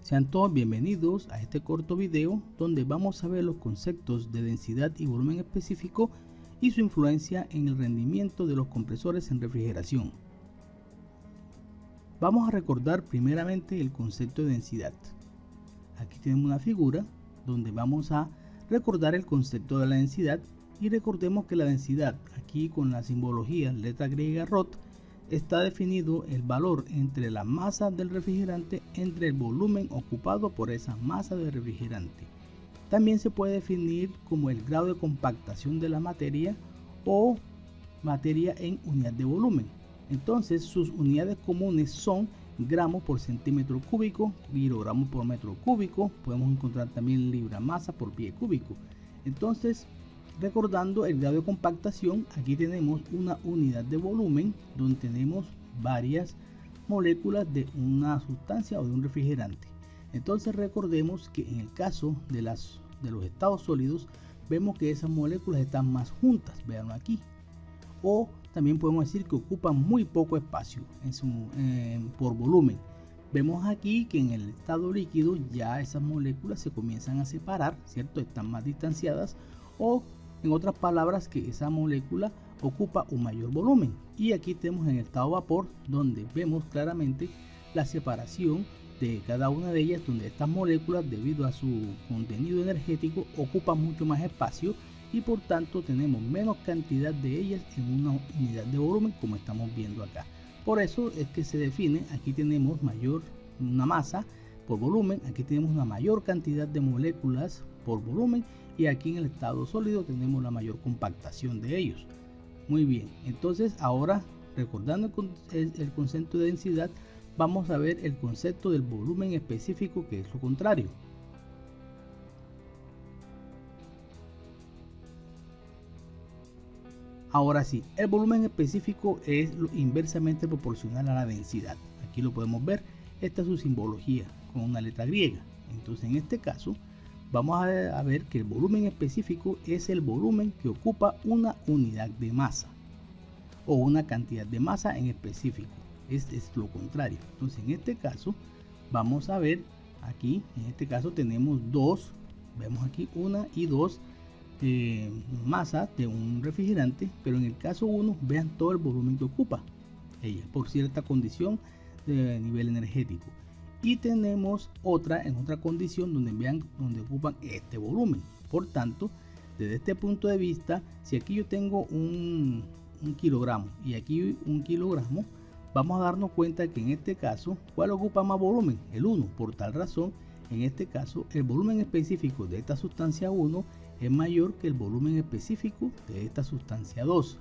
Sean todos bienvenidos a este corto video donde vamos a ver los conceptos de densidad y volumen específico y su influencia en el rendimiento de los compresores en refrigeración. Vamos a recordar primeramente el concepto de densidad. Aquí tenemos una figura donde vamos a recordar el concepto de la densidad y recordemos que la densidad, aquí con la simbología letra griega ρ, está definido el valor entre la masa del refrigerante entre el volumen ocupado por esa masa de refrigerante. También se puede definir como el grado de compactación de la materia o materia en unidad de volumen. Entonces sus unidades comunes son gramos por centímetro cúbico, kilogramos por metro cúbico, podemos encontrar también libra masa por pie cúbico. Entonces, recordando el grado de compactación, aquí tenemos una unidad de volumen donde tenemos varias moléculas de una sustancia o de un refrigerante. Entonces recordemos que en el caso de los estados sólidos vemos que esas moléculas están más juntas, veanlo aquí, o también podemos decir que ocupan muy poco espacio por volumen. Vemos aquí que en el estado líquido ya esas moléculas se comienzan a separar, ¿cierto? Están más distanciadas, o en otras palabras que esa molécula ocupa un mayor volumen. Y aquí tenemos en el estado vapor donde vemos claramente la separación de cada una de ellas, donde estas moléculas debido a su contenido energético ocupan mucho más espacio y por tanto tenemos menos cantidad de ellas en una unidad de volumen como estamos viendo acá. Por eso es que se define, aquí tenemos una masa por volumen, aquí tenemos una mayor cantidad de moléculas por volumen y aquí en el estado sólido tenemos la mayor compactación de ellos. Muy bien, entonces ahora recordando el concepto de densidad, vamos a ver el concepto del volumen específico, que es lo contrario. Ahora sí, el volumen específico es inversamente proporcional a la densidad. Aquí lo podemos ver, esta es su simbología con una letra griega. Entonces en este caso vamos a ver que el volumen específico es el volumen que ocupa una unidad de masa o una cantidad de masa en específico. Es lo contrario. Entonces en este caso vamos a ver aquí, en este caso tenemos dos, vemos aquí una y dos masa de un refrigerante, pero en el caso 1 vean todo el volumen que ocupa ella por cierta condición de nivel energético, y tenemos otra en otra condición donde vean donde ocupan este volumen. Por tanto, desde este punto de vista, si aquí yo tengo un kilogramo y aquí un kilogramo, vamos a darnos cuenta que en este caso, ¿cuál ocupa más volumen? El 1. Por tal razón, en este caso el volumen específico de esta sustancia 1 es mayor que el volumen específico de esta sustancia 2.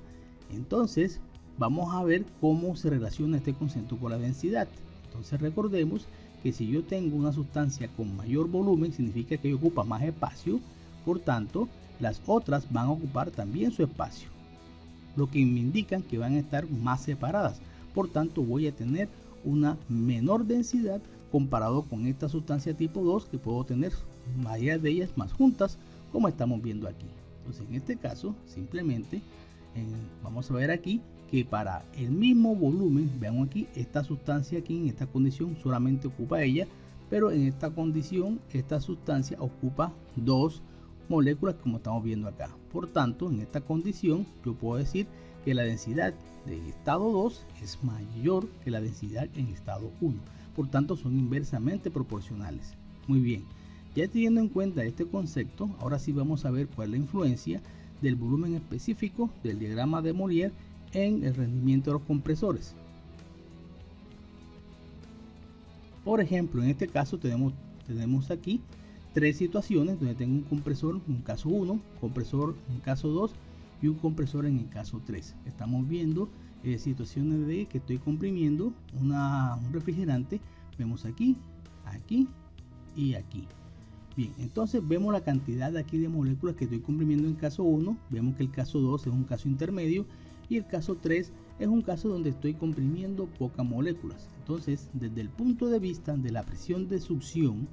Entonces vamos a ver cómo se relaciona este concepto con la densidad. Entonces recordemos que si yo tengo una sustancia con mayor volumen, significa que ocupa más espacio, por tanto las otras van a ocupar también su espacio, lo que me indican que van a estar más separadas. Por tanto voy a tener una menor densidad comparado con esta sustancia tipo 2, que puedo tener varias de ellas más juntas, como estamos viendo aquí. Entonces en este caso simplemente vamos a ver aquí que para el mismo volumen, vean aquí, esta sustancia aquí en esta condición solamente ocupa ella, pero en esta condición esta sustancia ocupa dos moléculas como estamos viendo acá. Por tanto, en esta condición yo puedo decir que la densidad de estado 2 es mayor que la densidad en estado 1. Por tanto, son inversamente proporcionales. Muy bien. Ya teniendo en cuenta este concepto, ahora sí vamos a ver cuál es la influencia del volumen específico del diagrama de Molière en el rendimiento de los compresores. Por ejemplo, en este caso tenemos aquí tres situaciones donde tengo un compresor en el caso 1, compresor en el caso 2 y un compresor en el caso 3. Estamos viendo situaciones de que estoy comprimiendo un refrigerante. Vemos aquí, aquí y aquí. Bien, entonces vemos la cantidad aquí de moléculas que estoy comprimiendo en el caso 1. Vemos que el caso 2 es un caso intermedio y el caso 3 es un caso donde estoy comprimiendo pocas moléculas. Entonces, desde el punto de vista de la presión de succión,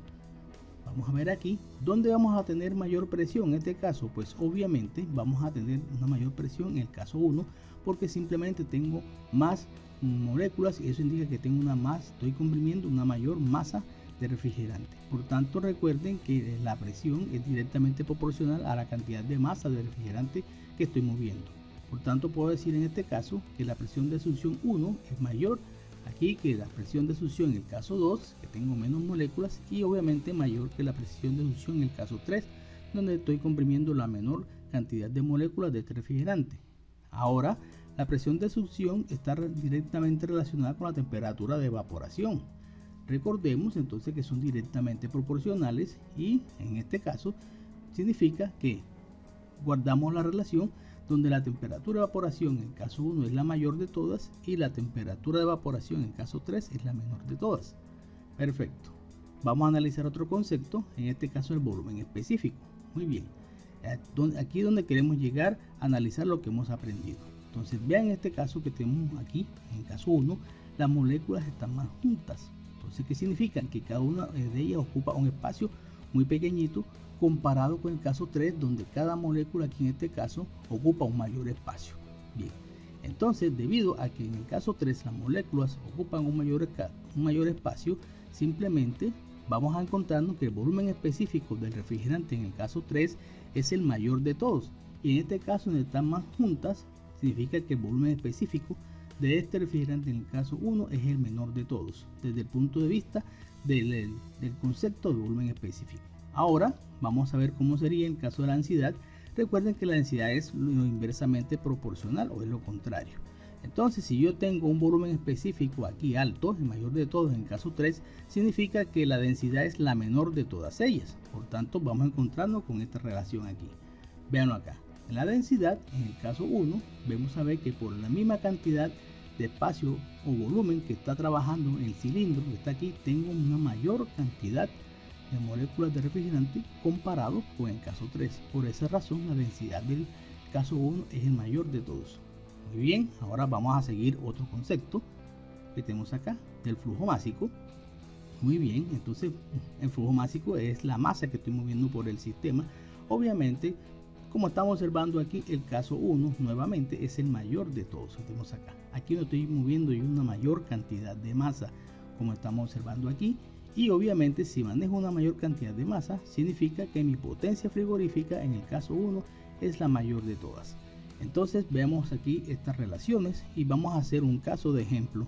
vamos a ver aquí, ¿dónde vamos a tener mayor presión? En este caso, pues obviamente vamos a tener una mayor presión en el caso 1, porque simplemente tengo más moléculas y eso indica que tengo estoy comprimiendo una mayor masa de refrigerante. Por tanto, recuerden que la presión es directamente proporcional a la cantidad de masa de refrigerante que estoy moviendo. Por tanto, puedo decir en este caso que la presión de succión 1 es mayor aquí que la presión de succión en el caso 2, que tengo menos moléculas, y obviamente mayor que la presión de succión en el caso 3, donde estoy comprimiendo la menor cantidad de moléculas de este refrigerante. Ahora, la presión de succión está directamente relacionada con la temperatura de evaporación. Recordemos entonces que son directamente proporcionales y en este caso significa que guardamos la relación donde la temperatura de evaporación en el caso 1 es la mayor de todas y la temperatura de evaporación en el caso 3 es la menor de todas. Perfecto. Vamos a analizar otro concepto, en este caso el volumen específico. Muy bien. Aquí es donde queremos llegar a analizar lo que hemos aprendido. Entonces vean en este caso que tenemos aquí, en el caso 1, las moléculas están más juntas. Entonces, ¿qué significa? Que cada una de ellas ocupa un espacio muy pequeñito comparado con el caso 3, donde cada molécula aquí en este caso ocupa un mayor espacio. Bien, entonces debido a que en el caso 3 las moléculas ocupan un mayor espacio, simplemente vamos a encontrarnos que el volumen específico del refrigerante en el caso 3 es el mayor de todos. Y en este caso, donde están más juntas, significa que el volumen específico de este refrigerante en el caso 1 es el menor de todos, desde el punto de vista del concepto de volumen específico. Ahora vamos a ver cómo sería en caso de la densidad. Recuerden que la densidad es lo inversamente proporcional o es lo contrario. Entonces, si yo tengo un volumen específico aquí alto, el mayor de todos en el caso 3, significa que la densidad es la menor de todas ellas. Por tanto, vamos a encontrarnos con esta relación aquí. Véanlo acá. En la densidad, en el caso 1, vemos a ver que por la misma cantidad de espacio o volumen que está trabajando en el cilindro que está aquí, tengo una mayor cantidad de moléculas de refrigerante comparado con el caso 3. Por esa razón, la densidad del caso 1 es el mayor de todos. Muy bien, ahora vamos a seguir otro concepto que tenemos acá, del flujo másico. Muy bien, entonces el flujo másico es la masa que estoy moviendo por el sistema. Obviamente, como estamos observando aquí, el caso 1 nuevamente es el mayor de todos que tenemos acá. Aquí no estoy moviendo yo una mayor cantidad de masa, como estamos observando aquí. Y obviamente, si manejo una mayor cantidad de masa, significa que mi potencia frigorífica en el caso 1 es la mayor de todas. Entonces veamos aquí estas relaciones y vamos a hacer un caso de ejemplo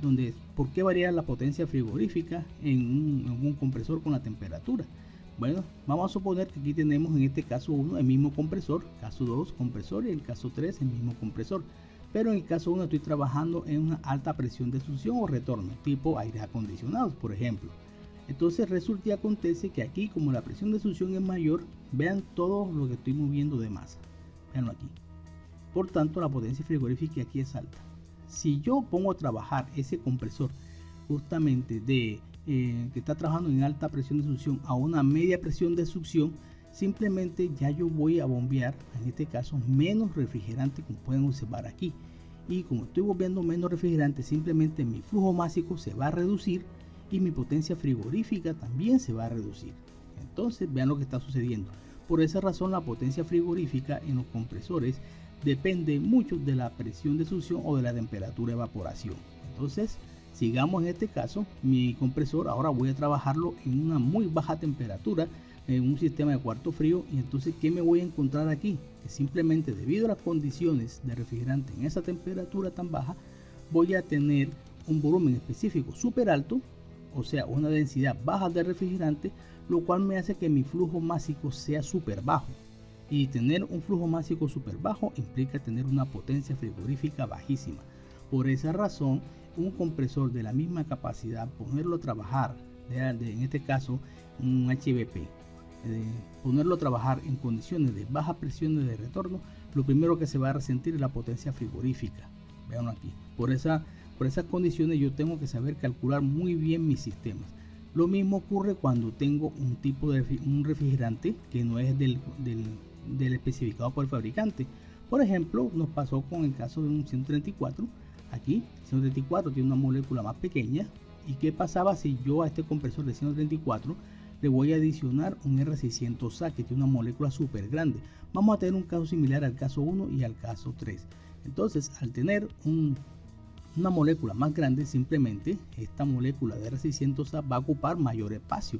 donde por qué varía la potencia frigorífica en un compresor con la temperatura. Bueno, vamos a suponer que aquí tenemos en este caso 1 el mismo compresor, caso 2 compresor y el caso 3 el mismo compresor. Pero en el caso 1 estoy trabajando en una alta presión de succión o retorno, tipo aire acondicionado, por ejemplo. Entonces resulta y acontece que aquí, como la presión de succión es mayor, vean todo lo que estoy moviendo de masa. Veanlo aquí. Por tanto, la potencia frigorífica aquí es alta. Si yo pongo a trabajar ese compresor justamente que está trabajando en alta presión de succión a una media presión de succión, simplemente ya yo voy a bombear, en este caso, menos refrigerante, como pueden observar aquí. Y como estoy bombeando menos refrigerante, simplemente mi flujo másico se va a reducir y mi potencia frigorífica también se va a reducir. Entonces vean lo que está sucediendo. Por esa razón, la potencia frigorífica en los compresores depende mucho de la presión de succión o de la temperatura de evaporación. Entonces, sigamos en este caso, mi compresor ahora voy a trabajarlo en una muy baja temperatura, en un sistema de cuarto frío. Y entonces, ¿qué me voy a encontrar aquí? Que simplemente debido a las condiciones de refrigerante en esa temperatura tan baja, voy a tener un volumen específico súper alto, o sea, una densidad baja de refrigerante, lo cual me hace que mi flujo másico sea súper bajo. Y tener un flujo másico súper bajo implica tener una potencia frigorífica bajísima. Por esa razón, un compresor de la misma capacidad, ponerlo a trabajar, en este caso un HVP, ponerlo a trabajar en condiciones de baja presión de retorno, lo primero que se va a resentir es la potencia frigorífica. Veanlo aquí. Por esas condiciones yo tengo que saber calcular muy bien mis sistemas. Lo mismo ocurre cuando tengo un tipo de un refrigerante que no es del especificado por el fabricante. Por ejemplo, nos pasó con el caso de un 134. Aquí 134 tiene una molécula más pequeña. ¿Y qué pasaba si yo a este compresor de 134 le voy a adicionar un R600A que tiene una molécula súper grande? Vamos a tener un caso similar al caso 1 y al caso 3. Entonces, al tener un una molécula más grande, simplemente esta molécula de R600A va a ocupar mayor espacio.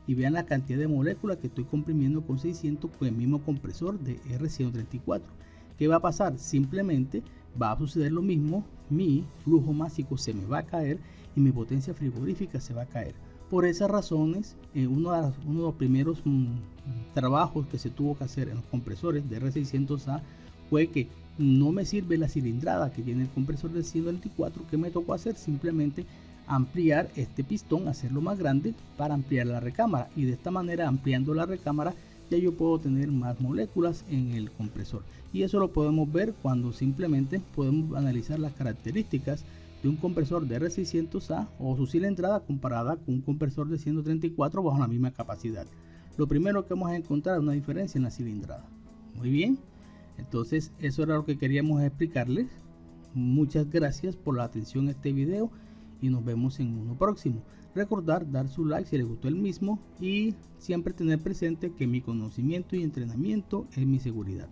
Y vean la cantidad de moléculas que estoy comprimiendo con 600 con el mismo compresor de R134. ¿Qué va a pasar? Simplemente va a suceder lo mismo, mi flujo másico se me va a caer y mi potencia frigorífica se va a caer. Por esas razones, uno de los primeros trabajos que se tuvo que hacer en los compresores de R600A fue que no me sirve la cilindrada que tiene el compresor del 124. ¿Qué me tocó hacer? Simplemente ampliar este pistón, hacerlo más grande para ampliar la recámara, y de esta manera, ampliando la recámara, ya yo puedo tener más moléculas en el compresor. Y eso lo podemos ver cuando simplemente podemos analizar las características de un compresor de R600A o su cilindrada comparada con un compresor de 134 bajo la misma capacidad. Lo primero que vamos a encontrar es una diferencia en la cilindrada. Muy bien, entonces eso era lo que queríamos explicarles. Muchas gracias por la atención a este video y nos vemos en uno próximo. Recordar dar su like si les gustó el mismo y siempre tener presente que mi conocimiento y entrenamiento es mi seguridad.